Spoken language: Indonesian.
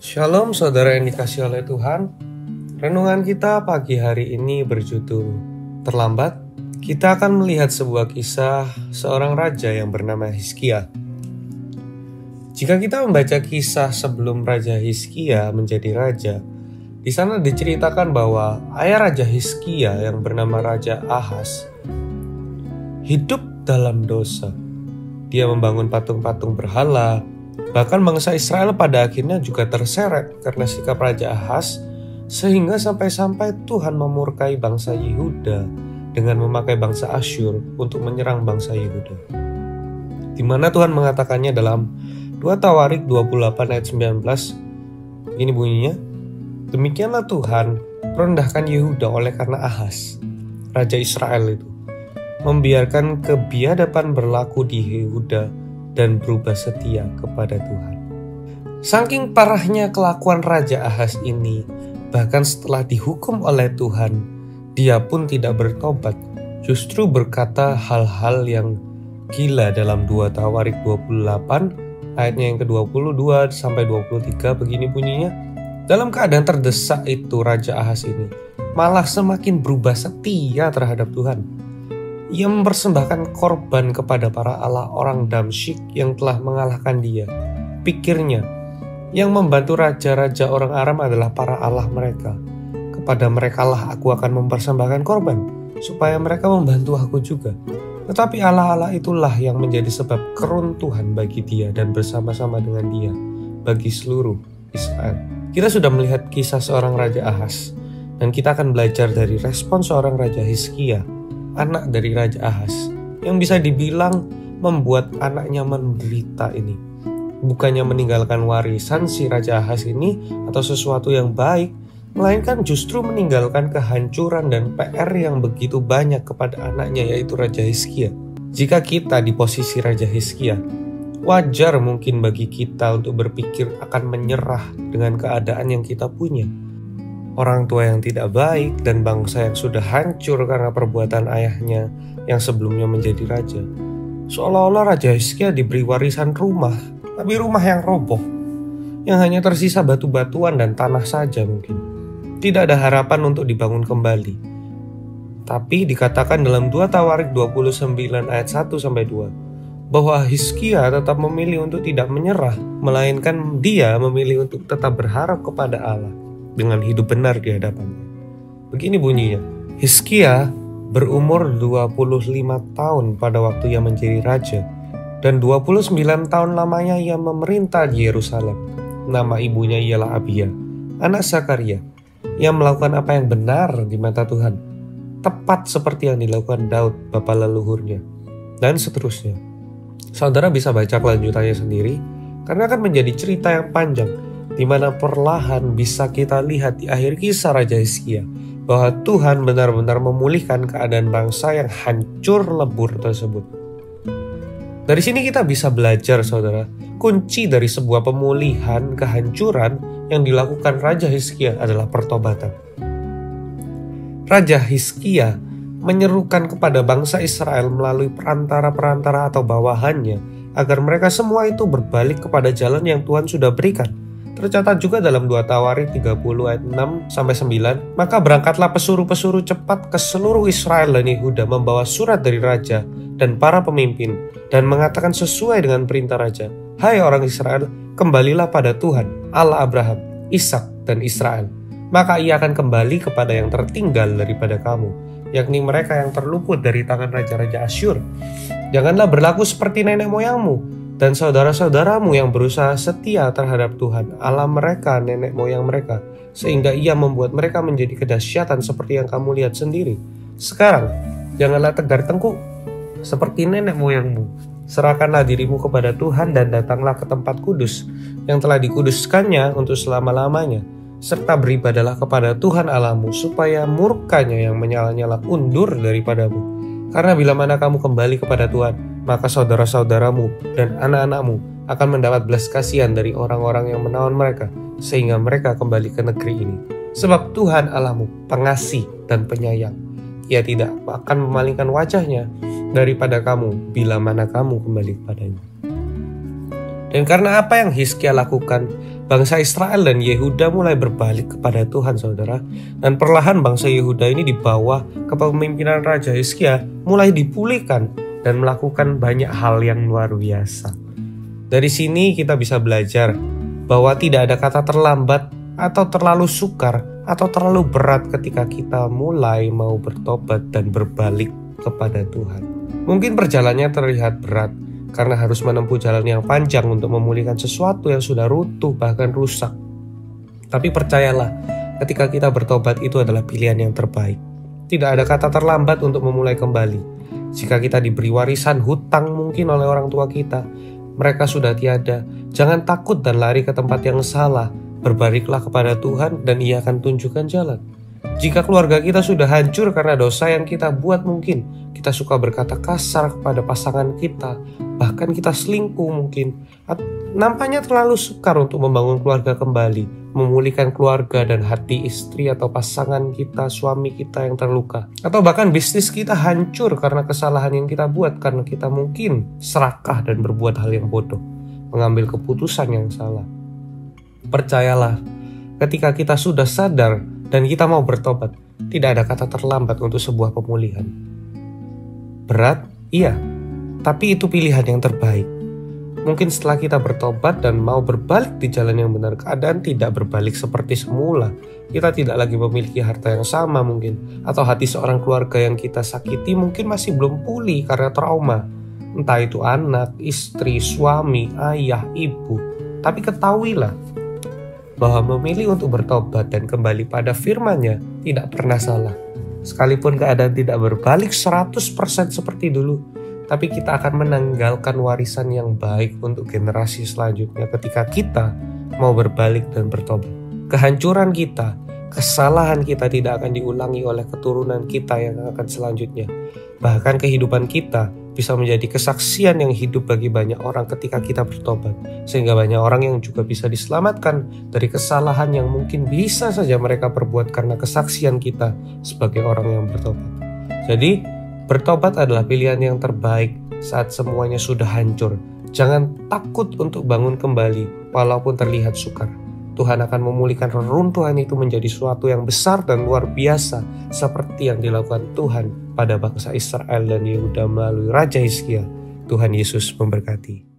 Shalom saudara yang dikasihi oleh Tuhan. Renungan kita pagi hari ini berjudul Terlambat. Kita akan melihat sebuah kisah seorang raja yang bernama Hizkia. Jika kita membaca kisah sebelum Raja Hizkia menjadi raja, di sana diceritakan bahwa ayah Raja Hizkia yang bernama Raja Ahaz hidup dalam dosa. Dia membangun patung-patung berhala. Bahkan bangsa Israel pada akhirnya juga terseret karena sikap Raja Ahaz, sehingga sampai-sampai Tuhan memurkai bangsa Yehuda dengan memakai bangsa Asyur untuk menyerang bangsa Yehuda. Di mana Tuhan mengatakannya dalam 2 Tawarik 28 ayat 19, ini bunyinya, demikianlah Tuhan merendahkan Yehuda oleh karena Ahaz, Raja Israel itu, membiarkan kebiadaban berlaku di Yehuda dan berubah setia kepada Tuhan. Saking parahnya kelakuan Raja Ahaz ini, bahkan setelah dihukum oleh Tuhan, dia pun tidak bertobat, justru berkata hal-hal yang gila dalam 2 Tawarik 28, ayatnya yang ke-22 sampai 23 begini bunyinya. Dalam keadaan terdesak itu Raja Ahaz ini malah semakin berubah setia terhadap Tuhan. Ia mempersembahkan korban kepada para allah orang Damsyik yang telah mengalahkan dia. Pikirnya, yang membantu raja-raja orang Aram adalah para allah mereka. Kepada merekalah aku akan mempersembahkan korban, supaya mereka membantu aku juga. Tetapi allah-allah itulah yang menjadi sebab keruntuhan bagi dia dan bersama-sama dengan dia, bagi seluruh Israel. Kita sudah melihat kisah seorang Raja Ahaz, dan kita akan belajar dari respon seorang Raja Hizkia, anak dari Raja Ahaz, yang bisa dibilang membuat anaknya menderita ini. Bukannya meninggalkan warisan si Raja Ahaz ini atau sesuatu yang baik, melainkan justru meninggalkan kehancuran dan PR yang begitu banyak kepada anaknya, yaitu Raja Hizkia. Jika kita di posisi Raja Hizkia, wajar mungkin bagi kita untuk berpikir akan menyerah dengan keadaan yang kita punya. Orang tua yang tidak baik dan bangsa yang sudah hancur karena perbuatan ayahnya yang sebelumnya menjadi raja. Seolah-olah Raja Hizkia diberi warisan rumah, tapi rumah yang roboh, yang hanya tersisa batu-batuan dan tanah saja mungkin. Tidak ada harapan untuk dibangun kembali. Tapi dikatakan dalam 2 Tawarik 29 ayat 1-2 bahwa Hizkia tetap memilih untuk tidak menyerah, melainkan dia memilih untuk tetap berharap kepada Allah dengan hidup benar di hadapannya. Begini bunyinya, Hizkia berumur 25 tahun pada waktu ia menjadi raja, dan 29 tahun lamanya ia memerintah di Yerusalem. Nama ibunya ialah Abia, anak Zakaria, yang melakukan apa yang benar di mata Tuhan, tepat seperti yang dilakukan Daud bapa leluhurnya, dan seterusnya. Saudara bisa baca kelanjutannya sendiri, karena akan menjadi cerita yang panjang, di mana perlahan bisa kita lihat di akhir kisah Raja Hizkia bahwa Tuhan benar-benar memulihkan keadaan bangsa yang hancur lebur tersebut. Dari sini kita bisa belajar, saudara, kunci dari sebuah pemulihan kehancuran yang dilakukan Raja Hizkia adalah pertobatan. Raja Hizkia menyerukan kepada bangsa Israel melalui perantara-perantara atau bawahannya agar mereka semua itu berbalik kepada jalan yang Tuhan sudah berikan. Tercatat juga dalam 2 Tawarik 30 ayat 6-9, maka berangkatlah pesuruh-pesuruh cepat ke seluruh Israel dan Yehuda membawa surat dari raja dan para pemimpin dan mengatakan sesuai dengan perintah raja, hai orang Israel, kembalilah pada Tuhan, Allah Abraham, Ishak dan Israel. Maka ia akan kembali kepada yang tertinggal daripada kamu, yakni mereka yang terluput dari tangan raja-raja Asyur. Janganlah berlaku seperti nenek moyangmu dan saudara-saudaramu yang berusaha setia terhadap Tuhan, Allah mereka, nenek moyang mereka, sehingga ia membuat mereka menjadi kedahsyatan seperti yang kamu lihat sendiri. Sekarang, janganlah tegar tengkuk seperti nenek moyangmu. Serahkanlah dirimu kepada Tuhan dan datanglah ke tempat kudus yang telah dikuduskannya untuk selama-lamanya, serta beribadalah kepada Tuhan Allahmu, supaya murkanya yang menyala-nyala undur daripadamu. Karena bila mana kamu kembali kepada Tuhan, maka saudara-saudaramu dan anak-anakmu akan mendapat belas kasihan dari orang-orang yang menawan mereka, sehingga mereka kembali ke negeri ini. Sebab Tuhan Allahmu pengasih dan penyayang. Ia tidak akan memalingkan wajahnya daripada kamu bila mana kamu kembali kepadanya. Dan karena apa yang Hizkia lakukan, Bangsa Israel dan Yehuda mulai berbalik kepada Tuhan, saudara. Dan perlahan bangsa Yehuda ini di bawah kepemimpinan Raja Hizkia mulai dipulihkan dan melakukan banyak hal yang luar biasa. Dari sini kita bisa belajar bahwa tidak ada kata terlambat atau terlalu sukar atau terlalu berat ketika kita mulai mau bertobat dan berbalik kepada Tuhan. Mungkin perjalanannya terlihat berat, karena harus menempuh jalan yang panjang untuk memulihkan sesuatu yang sudah runtuh bahkan rusak. Tapi percayalah, ketika kita bertobat itu adalah pilihan yang terbaik. Tidak ada kata terlambat untuk memulai kembali. Jika kita diberi warisan hutang mungkin oleh orang tua kita, mereka sudah tiada. Jangan takut dan lari ke tempat yang salah. Berbaliklah kepada Tuhan dan Ia akan tunjukkan jalan. Jika keluarga kita sudah hancur karena dosa yang kita buat, mungkin kita suka berkata kasar kepada pasangan kita, bahkan kita selingkuh mungkin. Nampaknya terlalu sukar untuk membangun keluarga kembali, memulihkan keluarga dan hati istri atau pasangan kita, suami kita yang terluka. Atau bahkan bisnis kita hancur karena kesalahan yang kita buat, karena kita mungkin serakah dan berbuat hal yang bodoh, mengambil keputusan yang salah. Percayalah, ketika kita sudah sadar dan kita mau bertobat, tidak ada kata terlambat untuk sebuah pemulihan. Berat, iya, tapi itu pilihan yang terbaik. Mungkin setelah kita bertobat dan mau berbalik di jalan yang benar, keadaan tidak berbalik seperti semula. Kita tidak lagi memiliki harta yang sama mungkin, atau hati seorang keluarga yang kita sakiti mungkin masih belum pulih karena trauma. Entah itu anak, istri, suami, ayah, ibu. Tapi ketahuilah bahwa memilih untuk bertobat dan kembali pada firman-Nya tidak pernah salah. Sekalipun keadaan tidak berbalik 100% seperti dulu, tapi kita akan menanggalkan warisan yang baik untuk generasi selanjutnya ketika kita mau berbalik dan bertobat. Kehancuran kita, kesalahan kita tidak akan diulangi oleh keturunan kita yang akan selanjutnya. Bahkan kehidupan kita bisa menjadi kesaksian yang hidup bagi banyak orang ketika kita bertobat, sehingga banyak orang yang juga bisa diselamatkan dari kesalahan yang mungkin bisa saja mereka perbuat karena kesaksian kita sebagai orang yang bertobat. Jadi, bertobat adalah pilihan yang terbaik saat semuanya sudah hancur. Jangan takut untuk bangun kembali walaupun terlihat sukar. Tuhan akan memulihkan reruntuhan itu menjadi sesuatu yang besar dan luar biasa, seperti yang dilakukan Tuhan pada bangsa Israel dan Yehuda melalui Raja Hizkia. Tuhan Yesus memberkati.